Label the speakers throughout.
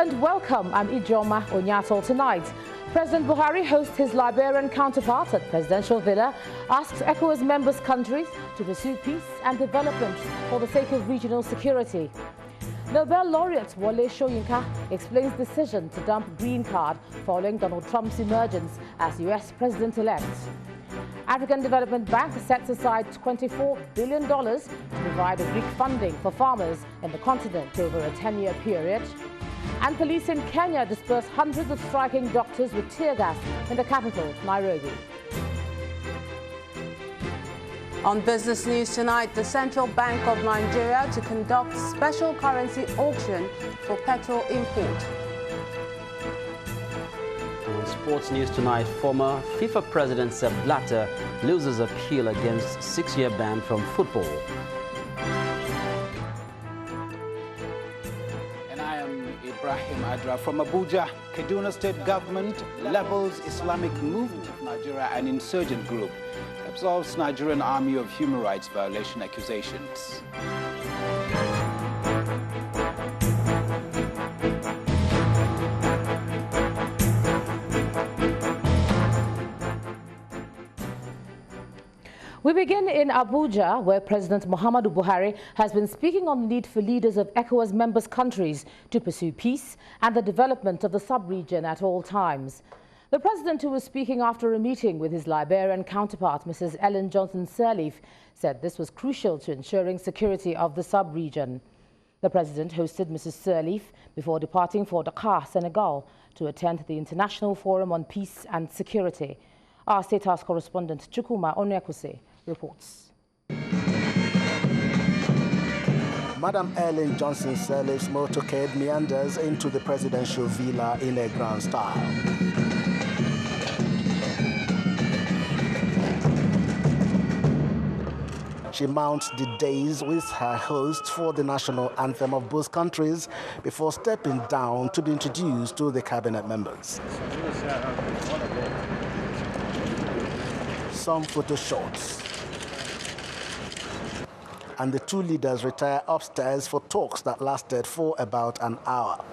Speaker 1: and welcome. I'm Ijoma Onyato. Tonight, President Buhari hosts his Liberian counterpart at Presidential Villa, asks ECOWAS members countries to pursue peace and development for the sake of regional security. Nobel laureate Wole Soyinka explains decision to dump green card following Donald Trump's emergence as US President-elect. African Development Bank sets aside $24 billion to provide Greek funding for farmers in the continent over a 10-year period. And police in Kenya dispersed hundreds of striking doctors with tear gas in the capital, Nairobi.
Speaker 2: On business news tonight, the Central Bank of Nigeria to conduct special currency auction for petrol import.
Speaker 3: On sports news tonight, former FIFA President Sepp Blatter loses appeal against 6-year ban from football.
Speaker 4: And I am Ibrahim Adra from Abuja. Kaduna State Government labels Islamic Movement of Nigeria an insurgent group. Absolves Nigerian Army of human rights violation accusations.
Speaker 1: We begin in Abuja, where President Muhammadu Buhari has been speaking on the need for leaders of ECOWAS members countries to pursue peace and the development of the sub-region at all times. The president, who was speaking after a meeting with his Liberian counterpart, Mrs. Johnson-Sirleaf, said this was crucial to ensuring security of the sub-region. The president hosted Mrs. Sirleaf before departing for Dakar, Senegal, to attend the International Forum on Peace and Security. Our State House correspondent Chukuma Onyekwuse reports.
Speaker 5: Madam Johnson-Sirleaf's motorcade meanders into the presidential villa in a grand style. She mounts the dais with her host for the national anthem of both countries before stepping down to be introduced to the cabinet members. Some photo shots. And the two leaders retire upstairs for talks that lasted for about an hour.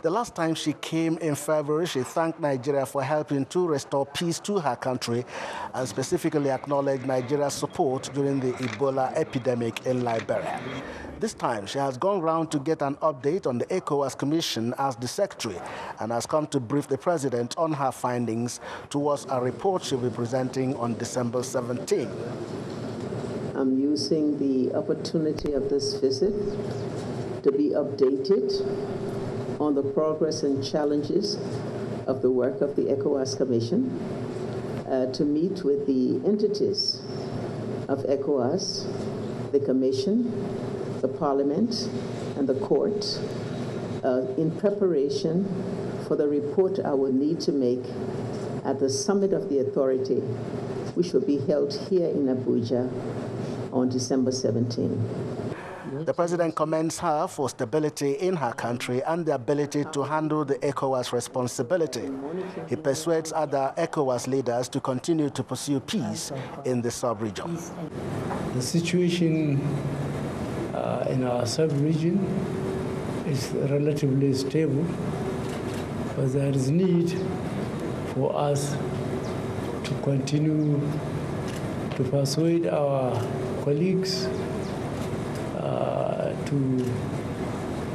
Speaker 5: The last time she came in February, she thanked Nigeria for helping to restore peace to her country and specifically acknowledged Nigeria's support during the Ebola epidemic in Liberia. This time, she has gone round to get an update on the ECOWAS Commission as the secretary and has come to brief the president on her findings towards a report she'll be presenting on December 17.
Speaker 6: I'm using the opportunity of this visit to be updated on the progress and challenges of the work of the ECOWAS Commission, to meet with the entities of ECOWAS, the Commission, the Parliament, and the Court, in preparation for the report I will need to make at the Summit of the Authority, which will be held here in Abuja on December 17.
Speaker 5: The president commends her for stability in her country and the ability to handle the ECOWAS responsibility. He persuades other ECOWAS leaders to continue to pursue peace in the sub-region.
Speaker 7: The situation in our sub-region is relatively stable, but there is need for us to continue to persuade our colleagues to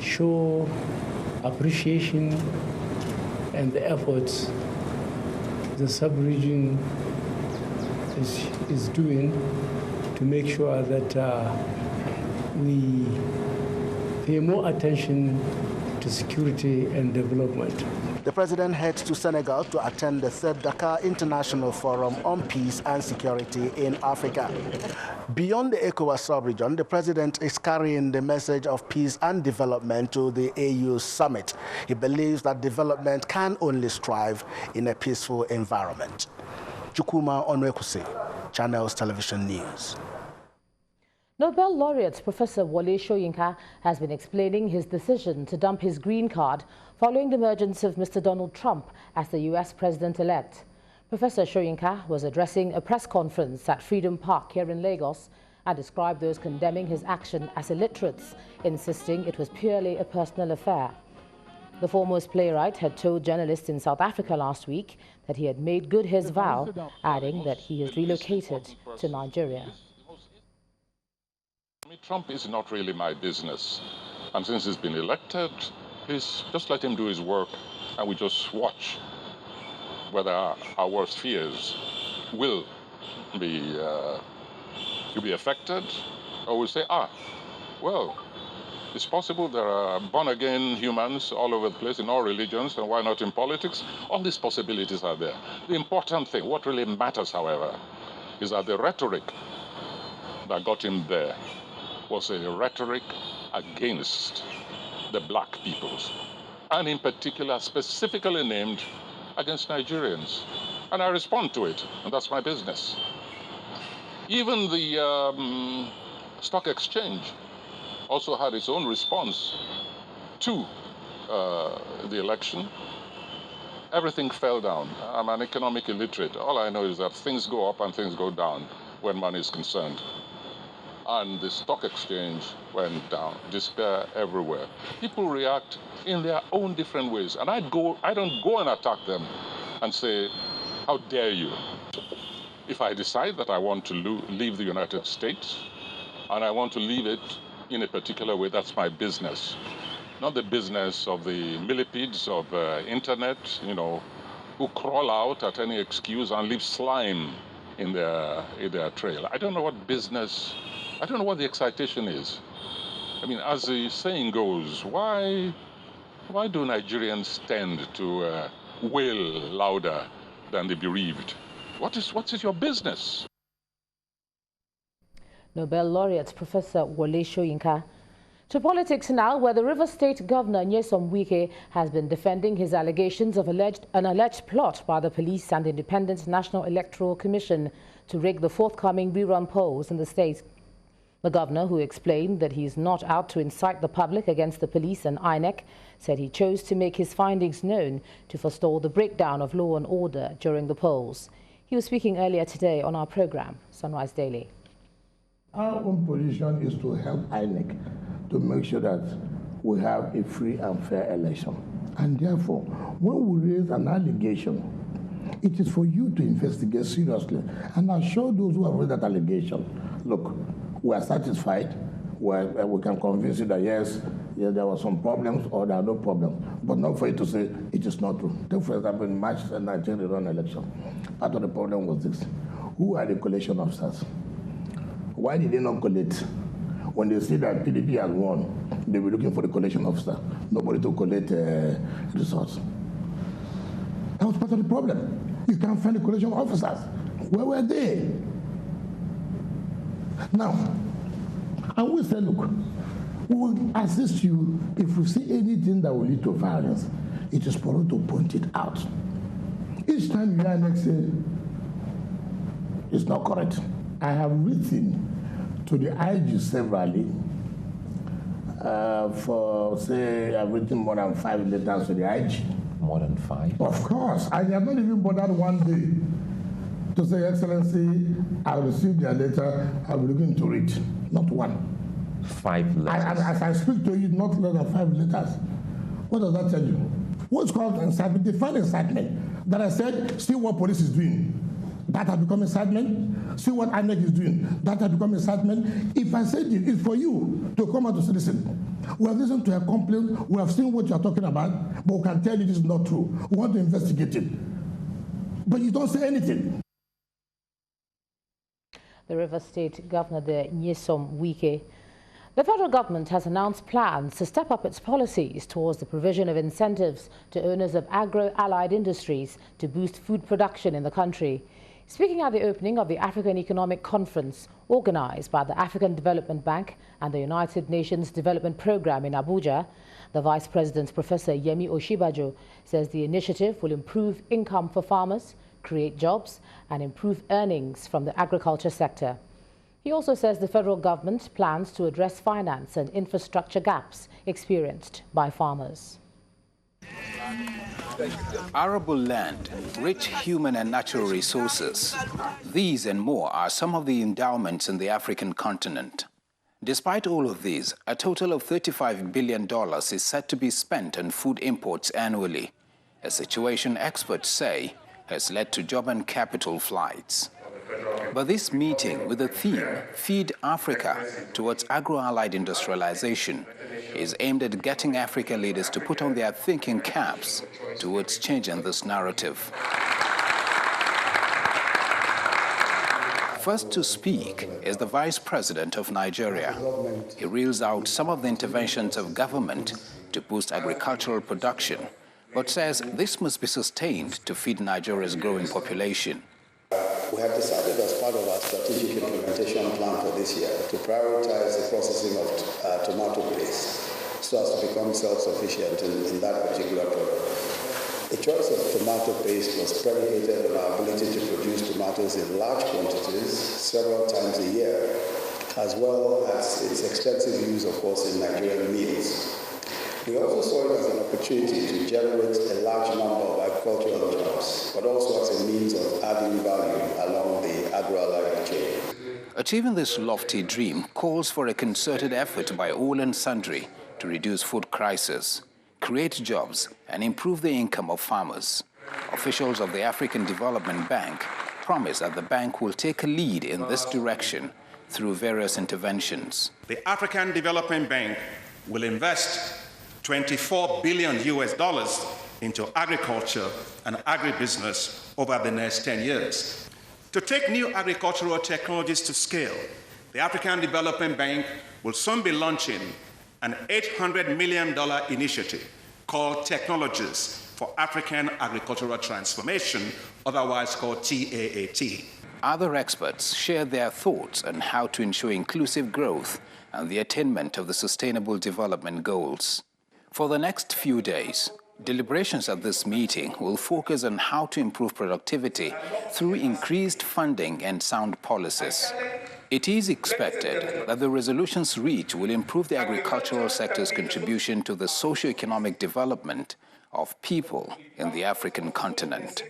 Speaker 7: show appreciation and the efforts the sub-region is doing to make sure that we pay more attention to security and development.
Speaker 5: The president heads to Senegal to attend the 3rd Dakar International Forum on Peace and Security in Africa. Beyond the ECOWAS sub-region, the president is carrying the message of peace and development to the AU summit. He believes that development can only strive in a peaceful environment. Chukuma Onyekwuse, Channels Television News.
Speaker 1: Nobel laureate Professor Wole Soyinka has been explaining his decision to dump his green card following the emergence of Mr. Donald Trump as the US President-elect. Professor Soyinka was addressing a press conference at Freedom Park here in Lagos and described those condemning his action as illiterates, insisting it was purely a personal affair. The foremost playwright had told journalists in South Africa last week that he had made good his vow, adding that he is relocated to Nigeria.
Speaker 8: Trump is not really my business. And since he's been elected, just let him do his work, and we just watch whether our worst fears will be affected, or we'll say, well, it's possible there are born-again humans all over the place in all religions, and why not in politics? All these possibilities are there. The important thing, what really matters, however, is that the rhetoric that got him there was a rhetoric against the black peoples, and in particular, specifically named against Nigerians. And I respond to it, and that's my business. Even the stock exchange also had its own response to the election. Everything fell down. I'm an economic illiterate. All I know is that things go up and things go down when money is concerned. And the stock exchange went down, despair everywhere. People react in their own different ways. And I don't go and attack them and say, how dare you? If I decide that I want to leave the United States, and I want to leave it in a particular way, that's my business. Not the business of the millipedes of internet, who crawl out at any excuse and leave slime in their trail. I don't know what business, I don't know what the excitation is. I mean, as the saying goes, why do Nigerians tend to wail louder than the bereaved? What is your business?
Speaker 1: Nobel laureate Professor Wole Soyinka. To politics now, where the Rivers State Governor Nyesom Wike has been defending his allegations of an alleged plot by the police and the Independent National Electoral Commission to rig the forthcoming rerun polls in the state. The governor, who explained that he is not out to incite the public against the police and INEC, said he chose to make his findings known to forestall the breakdown of law and order during the polls. He was speaking earlier today on our program, Sunrise Daily.
Speaker 9: Our own position is to help INEC to make sure that we have a free and fair election. And therefore, when we raise an allegation, it is for you to investigate seriously and assure those who have raised that allegation, look, we are satisfied, we can convince you that yes, there were some problems or there are no problems, but not for you to say it is not true. Take, for example, in March 19 election, part of the problem was this. Who are the collation officers? Why did they not collect? When they see that PDP has won, they were looking for the collation officer. Nobody to collect results. That was part of the problem. You can't find the collation officers. Where were they? Now, and we said, look, we will assist you if we see anything that will lead to violence. It is for us to point it out. Each time you hear next say, it's not correct. I have written to the IG severally for, say, I've written more than 5 letters to the IG.
Speaker 10: More than 5?
Speaker 9: Of course. I have not even bothered one day to say, Excellency, I received your letter, I'll be looking to read. Not one.
Speaker 10: 5 letters?
Speaker 9: As I speak to you, not less than 5 letters. What does that tell you? What's called incitement? Define incitement. That I said, see what police is doing. That has become incitement. See what INEC is doing. That has become incitement. If I said it's for you to come out to say, listen, we have listened to a complaint, we have seen what you are talking about, but we can tell you this is not true. We want to investigate it. But you don't say anything.
Speaker 1: The Rivers State Governor there, Nyesom Wike. The federal government has announced plans to step up its policies towards the provision of incentives to owners of agro-allied industries to boost food production in the country. Speaking at the opening of the African Economic Conference organized by the African Development Bank and the United Nations Development Programme in Abuja, the Vice President, Professor Yemi Oshibajo, says the initiative will improve income for farmers, create jobs, and improve earnings from the agriculture sector. He also says the federal government plans to address finance and infrastructure gaps experienced by farmers.
Speaker 4: Arable land, rich human and natural resources. These and more are some of the endowments in the African continent. Despite all of these, a total of $35 billion is set to be spent on food imports annually, a situation experts say has led to job and capital flights. But this meeting with the theme, Feed Africa towards agro-allied industrialization, is aimed at getting Africa leaders to put on their thinking caps towards changing this narrative. First to speak is the Vice President of Nigeria. He reels out some of the interventions of government to boost agricultural production, but says this must be sustained to feed Nigeria's growing population.
Speaker 11: We have decided as part of our strategic implementation plan for this year to prioritize the processing of tomato paste so as to become self-sufficient in that particular product. The choice of tomato paste was predicated on our ability to produce tomatoes in large quantities several times a year, as well as its extensive use, of course, in Nigerian meals. We also saw it as an opportunity to generate a large number of agricultural jobs, but also as a means of adding value along the agro-allied chain.
Speaker 4: Achieving this lofty dream calls for a concerted effort by all and sundry to reduce food crisis, create jobs, and improve the income of farmers. Officials of the African Development Bank promise that the bank will take a lead in this direction through various interventions.
Speaker 12: The African Development Bank will invest $24 billion into agriculture and agribusiness over the next 10 years. To take new agricultural technologies to scale, the African Development Bank will soon be launching an $800 million initiative called Technologies for African Agricultural Transformation, otherwise called TAAT.
Speaker 4: Other experts share their thoughts on how to ensure inclusive growth and the attainment of the Sustainable Development Goals. For the next few days, deliberations at this meeting will focus on how to improve productivity through increased funding and sound policies. It is expected that the resolutions reached will improve the agricultural sector's contribution to the socio-economic development of people in the African continent.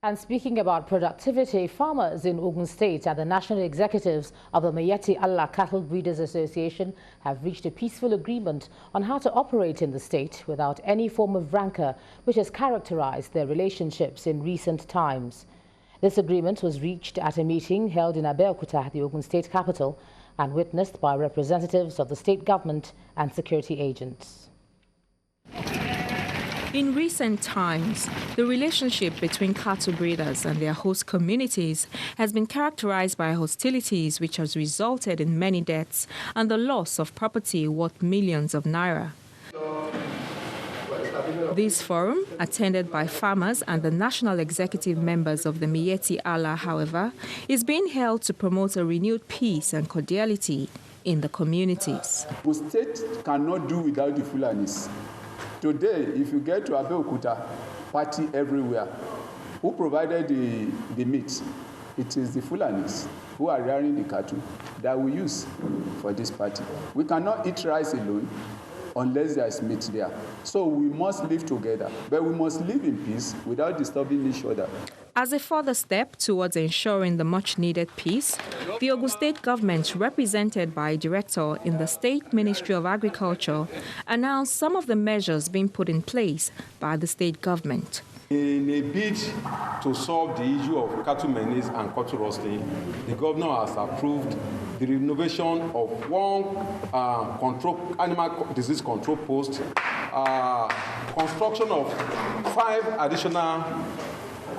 Speaker 1: And speaking about productivity, farmers in Ogun State and the national executives of the Miyetti Allah Cattle Breeders Association have reached a peaceful agreement on how to operate in the state without any form of rancor, which has characterized their relationships in recent times. This agreement was reached at a meeting held in Abeokuta, the Ogun State capital, and witnessed by representatives of the state government and security agents.
Speaker 13: In recent times, the relationship between cattle breeders and their host communities has been characterized by hostilities, which has resulted in many deaths and the loss of property worth millions of naira. This forum, attended by farmers and the national executive members of the Miyetti Allah, however, is being held to promote a renewed peace and cordiality in the communities.
Speaker 14: The state cannot do without the Fulanis. Today, if you get to Abeokuta, party everywhere. Who provided the meat? It is the Fulanis who are rearing the cattle that we use for this party. We cannot eat rice alone unless there is meat there. So we must live together, but we must live in peace without disturbing each other.
Speaker 13: As a further step towards ensuring the much-needed peace, the Ogun State government, represented by a director in the State Ministry of Agriculture, announced some of the measures being put in place by the state government.
Speaker 15: In a bid to solve the issue of cattle menace and cattle rustling, the governor has approved the renovation of one animal disease control post, construction of 5 additional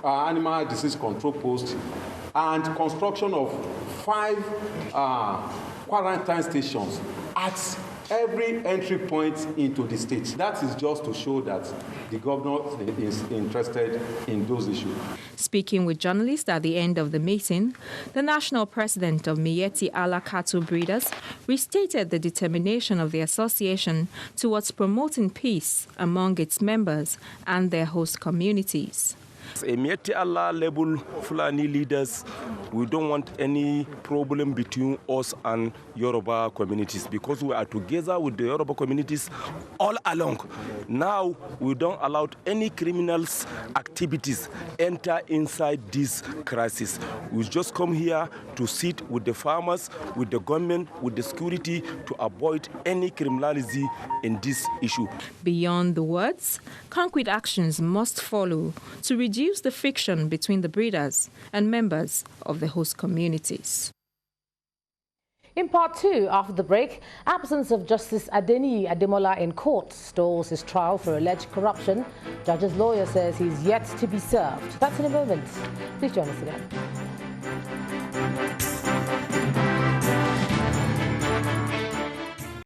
Speaker 15: animal disease control posts, and construction of 5 quarantine stations at every entry point into the state. That is just to show that the governor is interested in those issues.
Speaker 13: Speaking with journalists at the end of the meeting, the national president of Miyetti Allah Cattle Breeders restated the determination of the association towards promoting peace among its members and their host communities.
Speaker 16: A Miyetti Allah label Fulani leaders, We don't want any problem between us and Yoruba communities because we are together with the Yoruba communities all along. Now we don't allow any criminals activities enter inside this crisis. We just come here to sit with the farmers, with the government, with the security to avoid any criminality in this issue.
Speaker 13: Beyond the words, concrete actions must follow to reduce the friction between the breeders and members of the host communities.
Speaker 1: In part two, after the break, absence of Justice Adeniyi Ademola in court stalls his trial for alleged corruption. Judge's lawyer says he's yet to be served. That's in a moment. Please join us again.